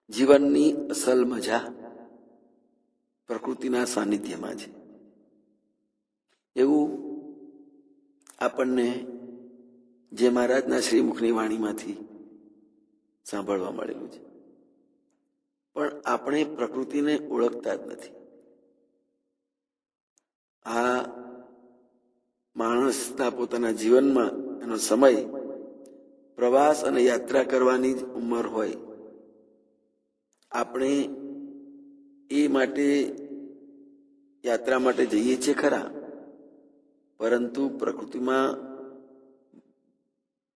જીવનની અસલ મજા પ્રકૃતિના સાનિધ્યમાં છે એવું આપણને જે મહારાજના શ્રીમુખની વાણીમાંથી સાંભળવા મળેલું છે. પણ આપણે પ્રકૃતિને ઓળખતા જ નથી. આ માણસના પોતાના જીવનમાં એનો સમય પ્રવાસ અને યાત્રા કરવાની જ ઉંમર હોય. આપણે એ માટે યાત્રા માટે જઈએ છીએ ખરા, પરંતુ પ્રકૃતિમાં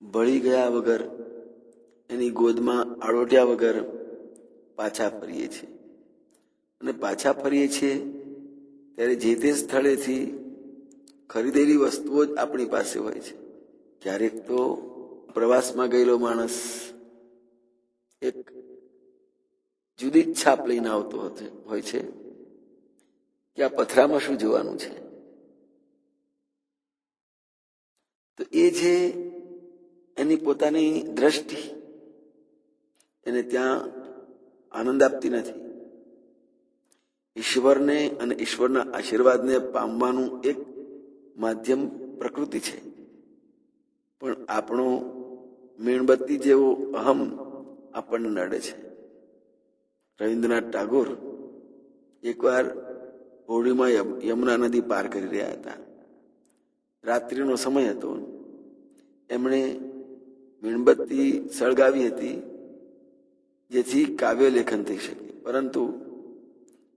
ભળી ગયા વગર, એની ગોદમાં આળોટ્યા વગર પાછા ફરીએ છીએ. અને પાછા ફરીએ છીએ ત્યારે જે તે સ્થળેથી ખરીદેલી વસ્તુઓ જ આપણી પાસે હોય છે. ક્યારેક તો પ્રવાસમાં ગયેલો માણસ એક જુદી જ છાપ લઈને આવતો હોય છે કે આ પથરામાં શું જોવાનું છે. તો એ જે એની પોતાની દ્રષ્ટિ એને ત્યાં આનંદ આપતી નથી. ઈશ્વરને અને ઈશ્વરના આશીર્વાદને પામવાનું એક માધ્યમ પ્રકૃતિ છે. પણ આપણો મીણબત્તી જેવો અહમ આપણને નડે છે. રવિન્દ્રનાથ ટાગોર એકવાર હોડીમાં યમુના નદી પાર કરી રહ્યા હતા. રાત્રિનો સમય હતો. એમણે મીણબત્તી સળગાવી હતી જેથી કાવ્ય લેખન થઈ શકે, પરંતુ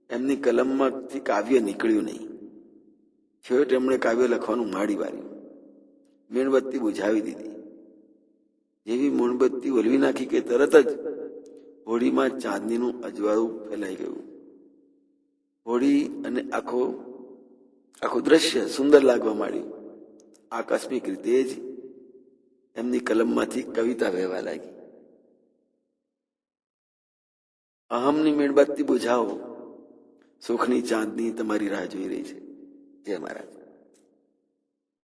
એમની કલમમાંથી કાવ્ય નીકળ્યું નહીં. છેવટે એમણે કાવ્ય લખવાનું માંડી વાળ્યું, મીણબત્તી બુઝાવી દીધી. જેવી મીણબત્તી ઓલવી નાખી કે તરત જ હોડીમાં ચાંદનીનું અજવાળું ફેલાઈ ગયું. હોડી અને આખું દ્રશ્ય સુંદર લાગવા માંડ્યું. આકસ્મિક રીતે જ એમની કલમમાંથી કવિતા વહેવા લાગી. અહમની મીણબત્તી બુઝાવો, સુખની ચાંદની તમારી રાહ જોઈ રહી છે. જય મહારાજ.